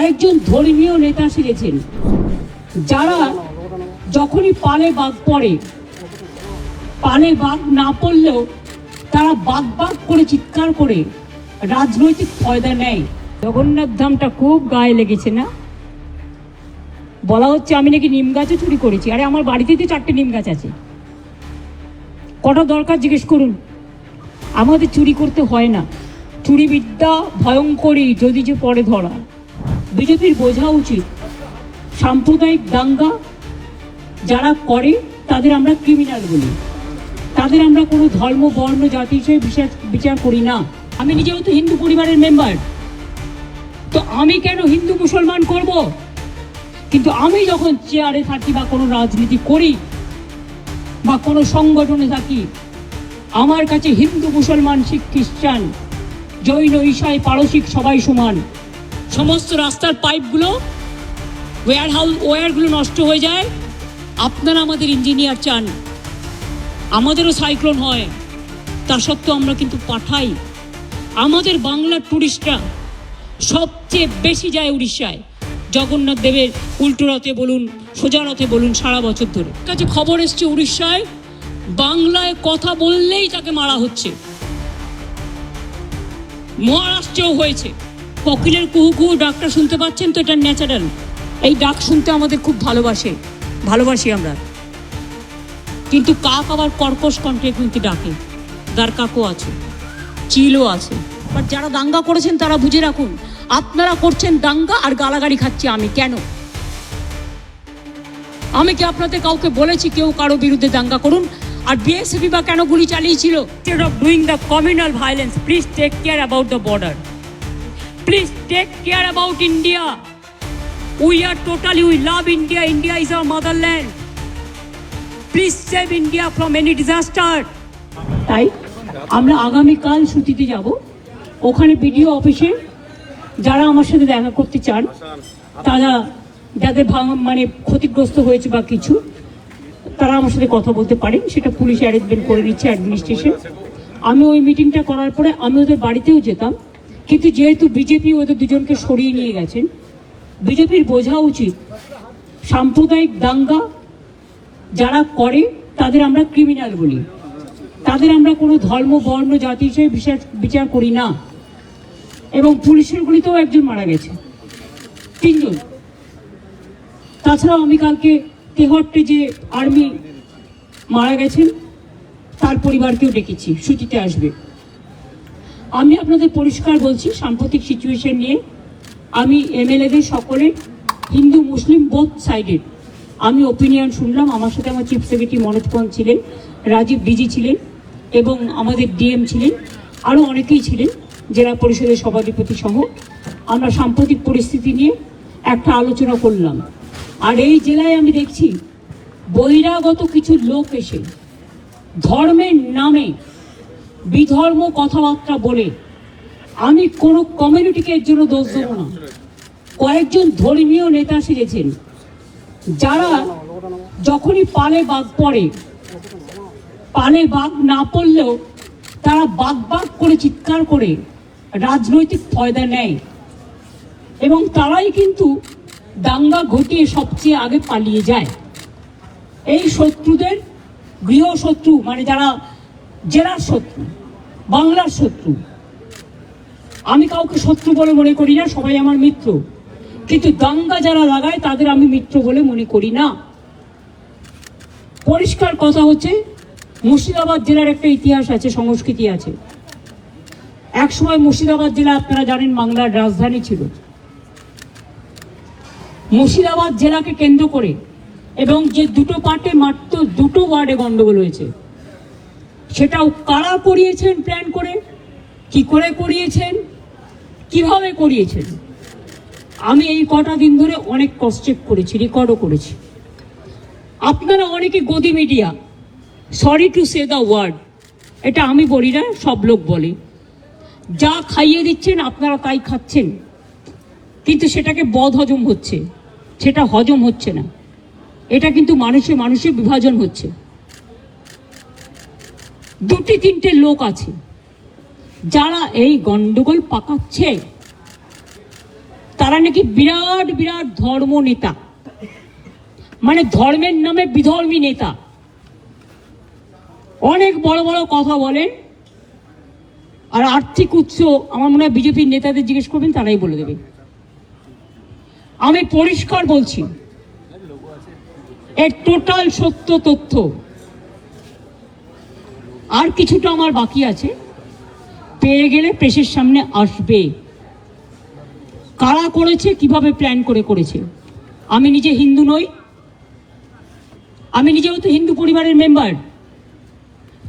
কয়েকজন ধর্মীয় নেতা সেজেছেন, যারা যখনই পালে বাঘ পড়ে, পালে বাঘ না পড়লেও তারা বাঘ বাঘ করে চিৎকার করে রাজনৈতিক ফয়দা নেয়। জগন্নাথ ধামটা খুব গায়ে লেগেছে না? বলা হচ্ছে আমি নাকি নিম গাছও চুরি করেছি। আরে আমার বাড়িতে তো 4টে নিম গাছ আছে, কটা দরকার জিজ্ঞেস করুন। আমাদের চুরি করতে হয় না। চুরি বিদ্যা ভয়ঙ্করী যদি যে পরে ধরা। বিজেপির বোঝা উচিত সাম্প্রদায়িক দাঙ্গা যারা করে তাদের আমরা ক্রিমিনাল বলি, তাদের আমরা কোনো ধর্ম বর্ণ জাতি হিসেবে বিচার করি না। আমি নিজেও তো হিন্দু পরিবারের মেম্বার, তো আমি কেন হিন্দু মুসলমান করব? কিন্তু আমি যখন চেয়ারে থাকি বা কোনো রাজনীতি করি বা কোনো সংগঠনে থাকি, আমার কাছে হিন্দু মুসলমান শিখ খ্রিস্টান জৈন ঈশাই পারসিক সবাই সমান। সমস্ত রাস্তার পাইপগুলো ওয়্যারগুলো নষ্ট হয়ে যায়, আপনারা আমাদের ইঞ্জিনিয়ার চান, আমাদেরও সাইক্লোন হয়, তা সত্ত্বেও আমরা কিন্তু পাঠাই। আমাদের বাংলার টুরিস্টরা সবচেয়ে বেশি যায় উড়িষ্যায়, জগন্নাথ দেবের উল্টো রথে বলুন সোজা রথে বলুন, সারা বছর ধরে। কাছে খবর এসছে উড়িষ্যায় বাংলায় কথা বললেই তাকে মারা হচ্ছে। মহারাষ্ট্রেও হয়েছে। কোকিলের কুহু কুহু ডাকটা শুনতে পাচ্ছেন তো? এটা ন্যাচারাল। এই ডাক শুনতে আমাদের খুব ভালোবাসি আমরা। কিন্তু কাক আবার কর্কশ কণ্ঠে কিন্তু ডাকে। দার কাকও আছে, চিলও আছে। বাট যারা দাঙ্গা করেছেন তারা বুঝে রাখুন, আপনারা করছেন দাঙ্গা আর গালাগালি খাচ্ছি আমি। কেন? আমি কি আপনাদের কাউকে বলেছি কেউ কারো বিরুদ্ধে দাঙ্গা করুন? আর বিএসএফ বা কেন গুলি চালিয়েছিল? Instead of doing the communal violence, please take care about the border. Please take care about India. We love India. India is our motherland. Please save India from any disaster. তাই আমরা আগামীকাল ছুটিতে যাব। ওখানে বিডিও অফিসে যারা আমার সাথে দেখা করতে চান, তারা যাদের মানে ক্ষতিগ্রস্ত হয়েছে বা কিছু, তারা আমার সাথে কথা বলতে পারেন। সেটা পুলিশ অ্যারেঞ্জমেন্ট করে নিচ্ছে, অ্যাডমিনিস্ট্রেশন। আমি ওই মিটিংটা করার পরে আমি ওদের বাড়িতেও যেতাম, কিন্তু যেহেতু বিজেপি ওদের দুজনকে সরিয়ে নিয়ে গেছেন, বিজেপির বোঝা উচিত সাম্প্রদায়িক দাঙ্গা যারা করে তাদের আমরা ক্রিমিনাল বলি, তাদের আমরা কোনো ধর্ম বর্ণ জাতি হিসেবে বিচার করি না। এবং পুলিশের গুলিতেও একজন মারা গেছে, 3 জন। তাছাড়াও আমি কালকে তেহট্টে যে আর্মি মারা গেছেন তার পরিবারকেও ডেকেছি, ছুটিতে আসবে। আমি আপনাদের পরিষ্কার বলছি, সাম্প্রতিক সিচুয়েশন নিয়ে আমি এমএলএদের সকলে হিন্দু মুসলিম বোথ সাইডের আমি ওপিনিয়ন শুনলাম। আমার সাথে আমার চিফ সেক্রেটারি মনোজ পন্ত ছিলেন, রাজীব ডিজি ছিলেন এবং আমাদের ডিএম ছিলেন, আরও অনেকেই ছিলেন, জেলা পরিষদের সভাধিপতি সহ। আমরা সাম্প্রতিক পরিস্থিতি নিয়ে একটা আলোচনা করলাম। আর এই জেলায় আমি দেখছি বহিরাগত কিছু লোক এসে ধর্মের নামে বিধর্ম কথাবার্তা বলে, আমি কোনো কমিউনিটিকে এর জন্য দোষ দেব না। কয়েকজন ধর্মীয় নেতা সেজেছেন, যারা যখনই পালে বাঘ পড়ে, পালে বাঘ না পড়লেও তারা বাঘ বাঘ করে চিৎকার করে রাজনৈতিক ফয়দা নেয়। এবং তারাই কিন্তু দাঙ্গা ঘটিয়ে সবচেয়ে আগে পালিয়ে যায়। এই শত্রুদের গৃহশত্রু, মানে যারা জেলার শত্রু, বাংলার শত্রু, আমি কাউকে শত্রু বলে মনে করি না, সবাই আমার মিত্র। কিন্তু দাঙ্গা যারা লাগায় তাদের আমি মিত্র বলে মনে করি না। পরিষ্কার কথা হচ্ছে, মুর্শিদাবাদ জেলার একটা ইতিহাস আছে, সংস্কৃতি আছে। একসময় মুর্শিদাবাদ জেলা আপনারা জানেন বাংলার রাজধানী ছিল। মুর্শিদাবাদ জেলাকে কেন্দ্র করে এবং যে দুটো পার্টে মাত্র 2টো ওয়ার্ডে গন্ডগোল হয়েছে, সেটাও কারা করিয়েছেন প্ল্যান করে, কি করে করিয়েছেন, কিভাবে করিয়েছেন, আমি এই কটা দিন ধরে অনেক ক্রস চেক করেছি, রেকর্ডও করেছি। আপনারা অনেকে godi media, sorry to say the word, এটা আমি বলি না, সব লোক বলে, যা খাইয়ে দিচ্ছেন আপনারা তাই খাচ্ছেন, কিন্তু সেটাকে বদ হজম হচ্ছে, সেটা হজম হচ্ছে না। এটা কিন্তু মানুষে বিভাজন হচ্ছে। 2-3টে লোক আছে যারা এই গন্ডগোল পাকাচ্ছে, তারা নাকি বিরাট বিরাট ধর্ম নেতা, মানে ধর্মের নামে বিধর্মী নেতা, অনেক বড় বড় কথা বলেন। আর আর্থিক উৎস আমার মনে হয় বিজেপির নেতাদের জিজ্ঞেস করবেন, তারাই বলে দেবে। আমি পরিষ্কার বলছি, এর টোটাল সত্য তথ্য। আর কিছুটা আমার বাকি আছে, পেয়ে গেলে প্রেসের সামনে আসবে। কারা করেছে, কিভাবে প্ল্যান করে করেছে। আমি নিজে হিন্দু নই, আমি নিজেও তো হিন্দু পরিবারের মেম্বার,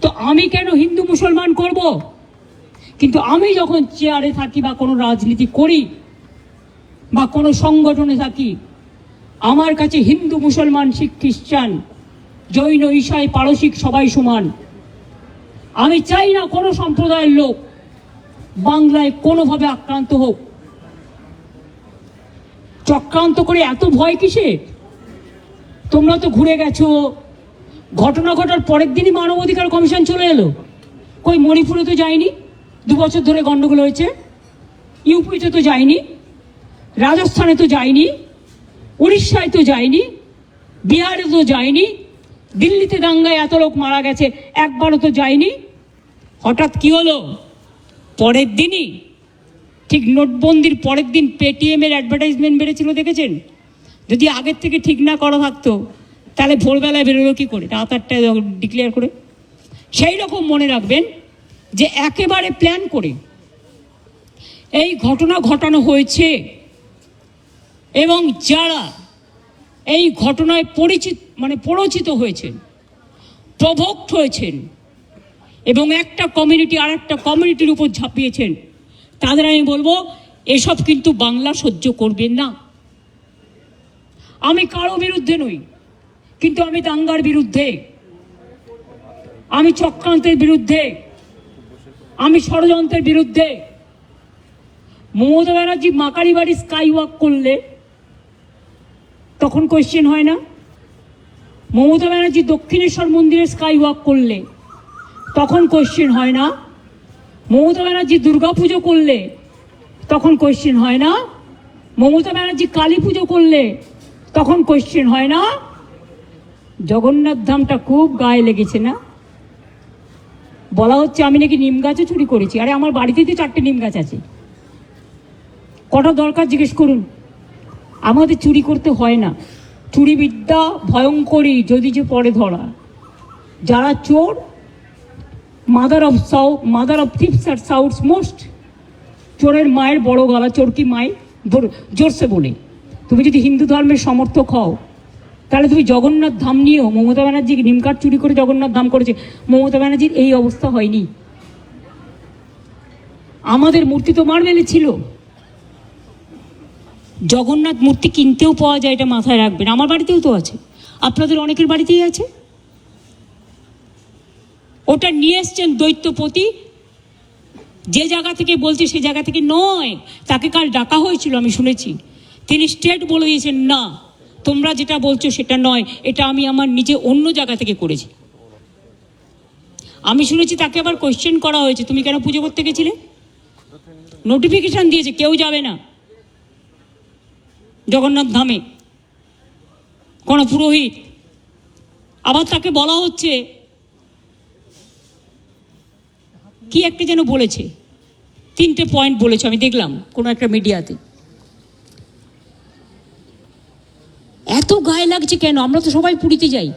তো আমি কেন হিন্দু মুসলমান করব? কিন্তু আমি যখন চেয়ারে থাকি বা কোনো রাজনীতি করি বা কোনো সংগঠনে থাকি, আমার কাছে হিন্দু মুসলমান শিখ খ্রিস্টান জৈন ঈশাই পারসিক সবাই সমান। আমি চাই না কোনো সম্প্রদায়ের লোক বাংলায় কোনোভাবে আক্রান্ত হোক। চক্রান্ত করে এত ভয় কিসে? তোমরা তো ঘুরে গেছো, ঘটনা ঘটার পরের দিনই মানবাধিকার কমিশন চলে এলো। কই মণিপুরে তো যায়নি, 2 বছর ধরে গন্ডগোল হয়েছে। ইউপিতে তো যায়নি, রাজস্থানে তো যায়নি, উড়িষ্যায় তো যায়নি, বিহারে তো যায়নি, দিল্লিতে দাঙ্গায় এত লোক মারা গেছে, একবারও তো যায়নি। হঠাৎ কি হলো? পরের দিনই, ঠিক নোটবন্দির পরের দিন পেটিএমের অ্যাডভার্টাইজমেন্ট বেড়েছিল, দেখেছেন? যদি আগের থেকে ঠিক না করা থাকতো তাহলে ভোরবেলায় বেরোলো কী করে, রাত 8টায় ডিক্লেয়ার করে। সেই রকম মনে রাখবেন যে একেবারে প্ল্যান করে এই ঘটনা ঘটানো হয়েছে, এবং যারা এই ঘটনায় পরিচিত হয়েছেন, প্রভোক্ট হয়েছেন এবং একটা কমিউনিটি আর একটা কমিউনিটির উপর ঝাঁপিয়েছেন, তাদের আমি বলবো এসব কিন্তু বাংলা সহ্য করবেন না। আমি কারো বিরুদ্ধে নই, কিন্তু আমি দাঙ্গার বিরুদ্ধে, আমি চক্রান্তের বিরুদ্ধে, আমি ষড়যন্ত্রের বিরুদ্ধে। মমতা ব্যানার্জি মাকারি বাড়ি স্কাই ওয়াক করলে তখন কোয়েশ্চেন হয় না? মমতা ব্যানার্জি দক্ষিণেশ্বর মন্দিরে স্কাই ওয়াক করলে তখন কোয়েশ্চেন হয় না? মমতা ব্যানার্জি দুর্গাপুজো করলে তখন কোয়েশ্চেন হয় না? মমতা ব্যানার্জি কালী পুজো করলে তখন কোয়েশ্চেন হয় না? জগন্নাথ ধামটা খুব গায়ে লেগেছে না? বলা হচ্ছে আমি নাকি নিম গাছও চুরি করেছি। আরে আমার বাড়িতেই তো 4টে নিম গাছ আছে, কটা দরকার জিজ্ঞেস করুন। আমাদের চুরি করতে হয় না। চুরি বিদ্যা ভয়ঙ্করী যদি যে পরে ধরা। যারা চোর, মাদার অফ থিপস আর সাউথস মোস্ট। চোরের মায়ের বড় গলা, চোর কি মায় জোরসে বলে। তুমি যদি হিন্দু ধর্মের সমর্থক হও তাহলে তুমি জগন্নাথ ধাম নিয়েও, মমতা ব্যানার্জি নিমকাঠ চুরি করে জগন্নাথ ধাম করেছে, মমতা ব্যানার্জির এই অবস্থা হয়নি। আমাদের মূর্তি তো মার্বেলে ছিল, জগন্নাথ মূর্তি কিনতেও পাওয়া যায়, এটা মাথায় রাখবেন। আমার বাড়িতেও তো আছে, আপনাদের অনেকের বাড়িতেই আছে। ওটা নিয়ে এসছেন দৈত্যপতি, যে জায়গা থেকে বলছে সে জায়গা থেকে নয়। তাকে কাল ডাকা হয়েছিল, আমি শুনেছি। তিনি স্ট্রেট বলে দিয়েছেন, না তোমরা যেটা বলছো সেটা নয়, এটা আমি আমার নিজে অন্য জায়গা থেকে করেছি। আমি শুনেছি তাকে আবার কোয়েশ্চেন করা হয়েছে, তুমি কেন পুজো করতে গেছিলে? নোটিফিকেশন দিয়েছে কেউ যাবে না জগন্নাথ ধামে, কোনো পুরোহিত। আবার তাকে বলা হচ্ছে কি একটা যেন বলেছে, 3টে পয়েন্ট বলেছে, আমি দেখলাম কোনো একটা মিডিয়াতে। এত গায়ে লাগছে কেন? আমরা তো সবাই পুরীতে যাই,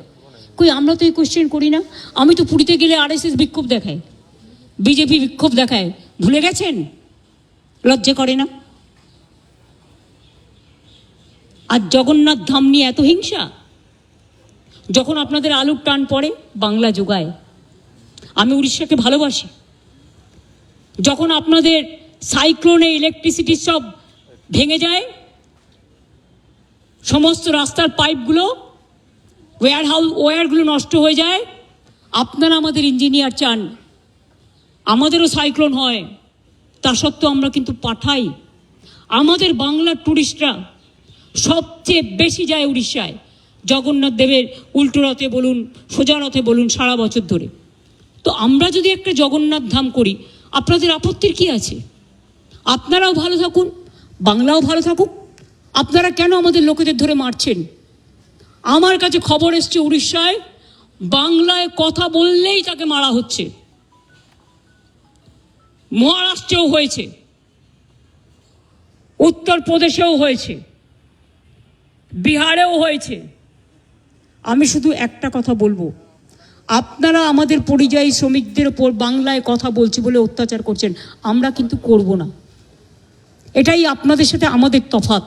কই আমরা তো এই কোয়েশ্চেন করি না। আমি তো পুরীতে গেলে RSS বিক্ষোভ দেখায়, বিজেপি বিক্ষোভ দেখায়, ভুলে গেছেন? লজ্জা করে না? আর জগন্নাথ ধাম নিয়ে এত হিংসা। যখন আপনাদের আলুর টান পড়ে বাংলা যোগায়। আমি উড়িষ্যাকে ভালোবাসি। যখন আপনাদের সাইক্লোনে ইলেকট্রিসিটি সব ভেঙে যায়, সমস্ত রাস্তার পাইপগুলো, ওয়্যারগুলো নষ্ট হয়ে যায়, আপনারা আমাদের ইঞ্জিনিয়ার চান আমাদেরও সাইক্লোন হয়, তা সত্ত্বেও আমরা কিন্তু পাঠাই। আমাদের বাংলার টুরিস্টরা সবচেয়ে বেশি যায় উড়িষ্যায়, জগন্নাথ দেবের উল্টো রথে বলুন, সোজা রথে বলুন, সারা বছর ধরে। তো আমরা যদি একটা জগন্নাথ ধাম করি, আপনাদের আপত্তির কি আছে? আপনারাও ভালো থাকুন, বাংলাও ভালো থাকুক। আপনারা কেন আমাদের লোকেদের ধরে মারছেন? আমার কাছে খবর এসছে উড়িষ্যায় বাংলায় কথা বললেই তাকে মারা হচ্ছে। মহারাষ্ট্রেও হয়েছে, উত্তরপ্রদেশেও হয়েছে, বিহারেও হয়েছে। আমি শুধু একটা কথা বলবো, আপনারা আমাদের পরিযায়ী শ্রমিকদের ওপর বাংলায় কথা বলছি বলে অত্যাচার করছেন, আমরা কিন্তু করব না। এটাই আপনাদের সাথে আমাদের তফাৎ।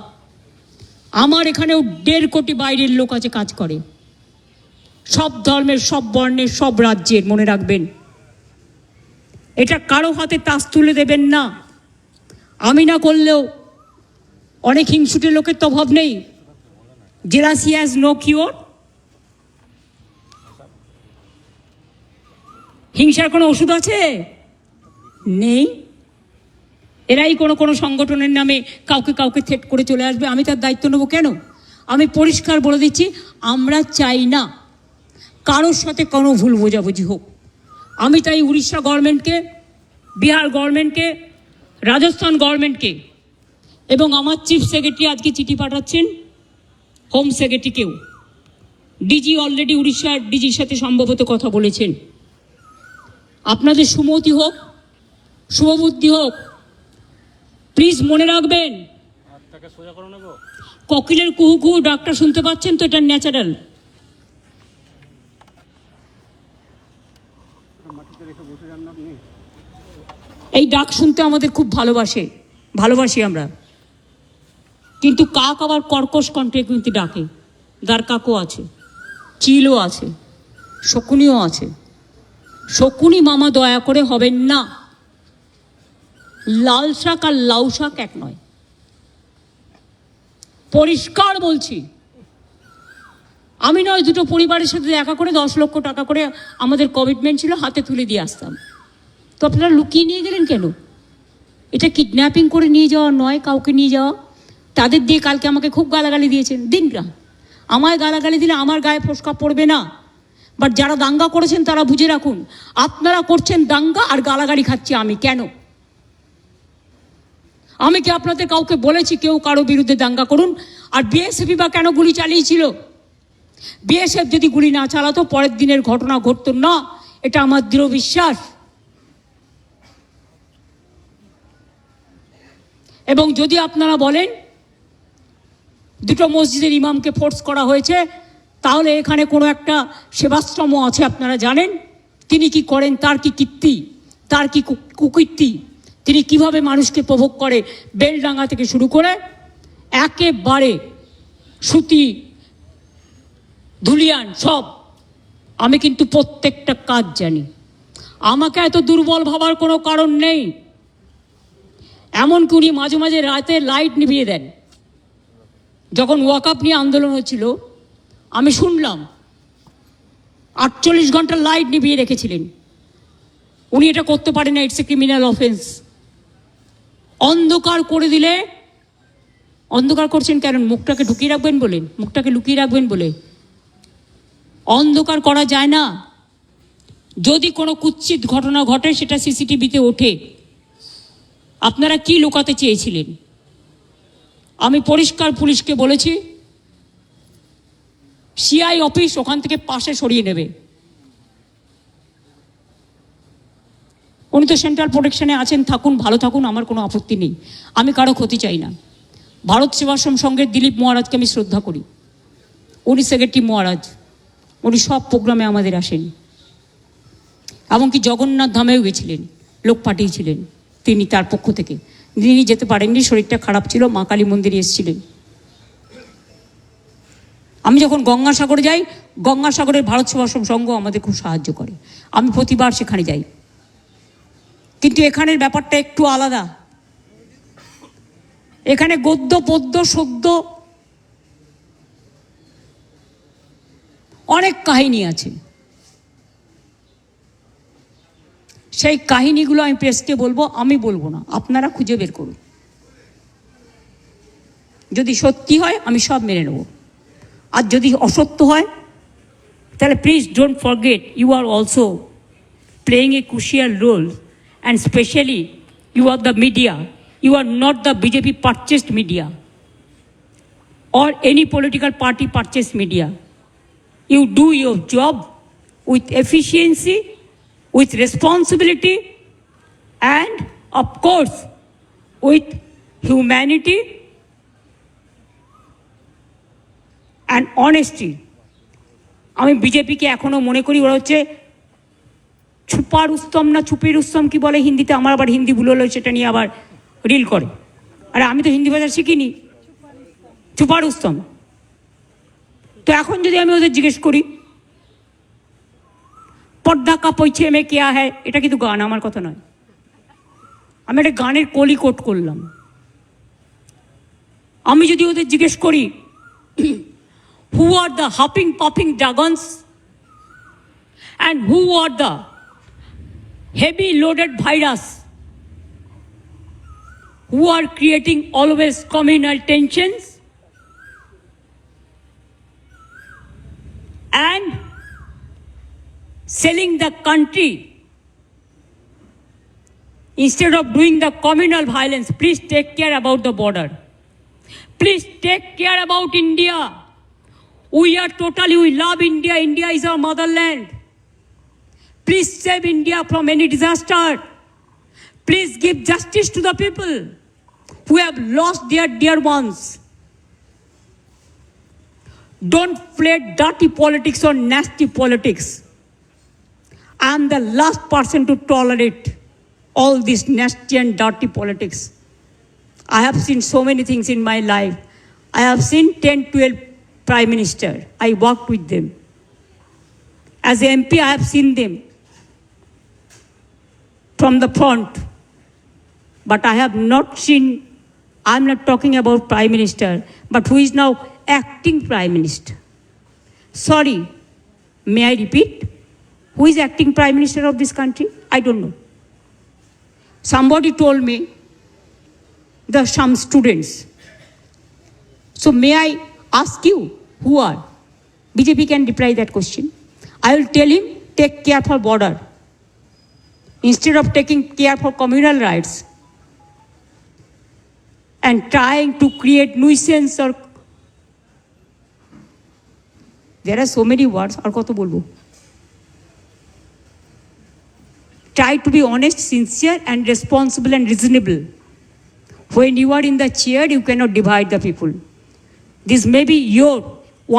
আমার এখানেও 1.5 কোটি বাইরের লোক আছে, কাজ করে, সব ধর্মের, সব বর্ণের, সব রাজ্যের। মনে রাখবেন, এটা কারো হাতে তাস তুলে দেবেন না। আমি না করলেও অনেক হিংসুটে লোকের তো অভাব নেই। Jealousy has no cure. হিংসার কোনো ওষুধ আছে? নেই। এরাই কোনো সংগঠনের নামে কাউকে থ্রেট করে চলে আসবে, আমি তার দায়িত্ব নেব কেন? আমি পরিষ্কার বলে দিচ্ছি, আমরা চাই না কারোর সাথে কোনো ভুল বোঝাবুঝি হোক। আমি তাই উড়িষ্যা গভর্নমেন্টকে, বিহার গভর্নমেন্টকে, রাজস্থান গভর্নমেন্টকে এবং আমার চিফ সেক্রেটারি আজকে চিঠি পাঠাচ্ছেন হোম সেক্রেটারিকেও। ডিজি অলরেডি উড়িষ্যার ডিজির সাথে সম্ভবত কথা বলেছেন। আপনাদের সুমতি হোক, শুভবুদ্ধি হোক। প্লিজ মনে রাখবেন, কোকিলের কুহু কুহু ডাকটা শুনতে পাচ্ছেন তো? এটা ন্যাচারাল। এই ডাক শুনতে আমাদের খুব ভালোবাসি আমরা। কিন্তু কাক আবার কর্কশ কণ্ঠে কিন্তু ডাকে। দার কাকও আছে, চিলও আছে, শকুনিও আছে। শকুনি মামা দয়া করে হবেন না। লাল শাক আর লাউ শাক এক নয়, পরিষ্কার বলছি। আমি নয়, দুটো পরিবারের সাথে দেখা করে 10 লক্ষ টাকা করে আমাদের কমিটমেন্ট ছিল, হাতে তুলে দিয়ে আসতাম। তো আপনারা লুকিয়ে নিয়ে গেলেন কেন? এটা কিডন্যাপিং করে নিয়ে যাওয়া নয়, কাউকে নিয়ে যাওয়া। তাদের দিয়ে কালকে আমাকে খুব গালাগালি দিয়েছেন। দিন না, আমায় গালাগালি দিলে আমার গায়ে ফোসকা পড়বে না। বাট যারা দাঙ্গা করেছেন তারা বুঝে রাখুন, আপনারা করছেন দাঙ্গা আর গালাগালি খাচ্ছি আমি। কেন? আমি কি আপনাদের কাউকে বলেছি কেউ কারো বিরুদ্ধে দাঙ্গা করুন? আর বিএসএফই বা কেন গুলি চালিয়েছিল? বিএসএফ যদি গুলি না চালাতো পরের দিনের ঘটনা ঘটতো না, এটা আমার দৃঢ় বিশ্বাস। এবং যদি আপনারা বলেন দুটো মসজিদের ইমামকে ফোর্স করা হয়েছে, তাহলে এখানে কোনো একটা সেবাশ্রমও আছে, আপনারা জানেন তিনি কি করেন, তার কি কীর্তি, তার কি কুকীর্তি, তিনি কিভাবে মানুষকে প্রভোগ করে, বেলডাঙ্গা থেকে শুরু করে একেবারে সুতি, ধুলিয়ান সব। আমি কিন্তু প্রত্যেকটা কাজ জানি। আমাকে এত দুর্বল ভাবার কোনো কারণ নেই। এমনকি উনি মাঝে মাঝে রাতে লাইট নিভিয়ে দেন। যখন ওয়াকআপ নিয়ে আন্দোলন হচ্ছিল আমি শুনলাম 48 ঘন্টা লাইট নিভিয়ে রেখেছিলেন। উনি এটা করতে পারেন না, ইটস এ ক্রিমিনাল অফেন্স। অন্ধকার করে দিলে, অন্ধকার করছেন কেন? মুখটাকে ঢুকিয়ে রাখবেন বলে, মুখটাকে লুকিয়ে রাখবেন বলে। অন্ধকার করা যায় না। যদি কোনো কুৎসিত ঘটনা ঘটে সেটা সিসিটিভিতে ওঠে। আপনারা কি লুকাতে চেয়েছিলেন? আমি পরিষ্কার পুলিশকে বলেছি, সিআই অফিস ওখান থেকে পাশে সরিয়ে নেবে। উনি তো সেন্ট্রাল প্রোটেকশনে আছেন, থাকুন, ভালো থাকুন, আমার কোনো আপত্তি নেই। আমি কারো ক্ষতি চাই না। ভারত সেবাশ্রম সংঘের দিলীপ মহারাজকে আমি শ্রদ্ধা করি। উনি সেক্রেটারি মহারাজ, উনি সব প্রোগ্রামে আমাদের আসেন। এমনকি জগন্নাথ ধামেও গেছিলেন, লোক পাঠিয়েছিলেন তিনি তার পক্ষ থেকে। তিনি যেতে পারেননি, শরীরটা খারাপ ছিল, মা কালী মন্দিরে এসেছিলেন। আমি যখন গঙ্গাসাগরে যাই, গঙ্গাসাগরের ভারত সেবাশ্রম সংঘ আমাদের খুব সাহায্য করে। আমি প্রতিবার সেখানে যাই। কিন্তু এখানের ব্যাপারটা একটু আলাদা। এখানে গদ্য পদ্য সদ্য অনেক কাহিনী আছে। সেই কাহিনীগুলো আমি প্রেসকে বলবো, আমি বলবো না, আপনারা খুঁজে বের করুন। যদি সত্যি হয় আমি সব মেনে নেব, আর যদি অসত্য হয় তাহলে please don't forget you are also playing a crucial role, and specially you are the media You are not the BJP purchased media or any political party purchased media. You do your job with efficiency, with responsibility, and of course, with humanity and honesty. আমি বিজেপিকে এখনো মনে করি ওরা হচ্ছে ছুপা রুস্তম না ছুপি রুস্তম কি বলে হিন্দিতে, আমার আবার হিন্দি ভুল হলো, সেটা নিয়ে আবার রিল করে। আরে আমি তো হিন্দি ভাষা শিখিনি, ছুপা রুস্তম। তো এখন যদি আমি ওদের জিজ্ঞেস করি পর্দা কা পৌঁছে মে কেয়া হ্যায়, এটা কিন্তু গান, আমার কথা নয়, আমি একটা গানের কলি কোট করলাম। আমি যদি ওদের জিজ্ঞেস করি who are the huffing puffing dragons and who are the heavy loaded virus who are creating always communal tensions and selling the country instead of doing the communal violence, please take care about the border. Please take care about India. We love India. India is our motherland. Please save India from any disaster. Please give justice to the people who have lost their dear ones. Don't play dirty politics or nasty politics. I am the last person to tolerate all this nasty and dirty politics. I have seen so many things in my life. I have seen 10, 12 Prime Minister. I worked with them. As a MP, I have seen them from the front. But I have not seen, I'm not talking about Prime Minister, but who is now acting Prime Minister. Sorry, may I repeat? Who is acting Prime Minister of this country? I don't know. Somebody told me there are some students. So may I ask you, who are? BJP can reply that question. I will tell him, take care for border. Instead of taking care for communal rights and trying to create nuisance or... There are so many words, আর কত বলবো? Try to be honest, sincere and responsible and reasonable. When you are in the chair, you cannot divide the people. This may be your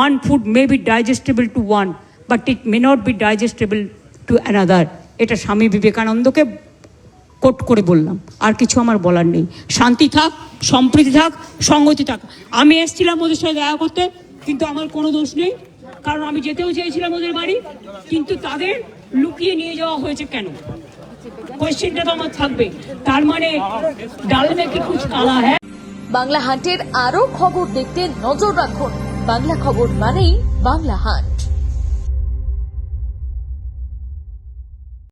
one food may be digestible to one, but it may not be digestible to another. এটা স্বামী বিবেকানন্দকে coat করে বললাম, আর কিছু আমার বলার নেই। শান্তি থাক, সম্প্রীতি থাক, সংগতি থাক। আমি এসেছিলাম ওদের সাথে দেখা করতে, কিন্তু আমার কোনো দোষ নেই, কারণ আমি যেতেও চেয়েছিলাম ওদের বাড়ি, কিন্তু তাদের লুকিয়ে নিয়ে যাওয়া হয়েছে কেন? কোয়েশ্চেনটা তো আমার থাকবে। তার মানে ডাল মে কি কুছ কালা হ্যায়। বাংলা হান্টের আরো খবর দেখতে নজর রাখুন। বাংলা খবর মানেই বাংলা হান্ট।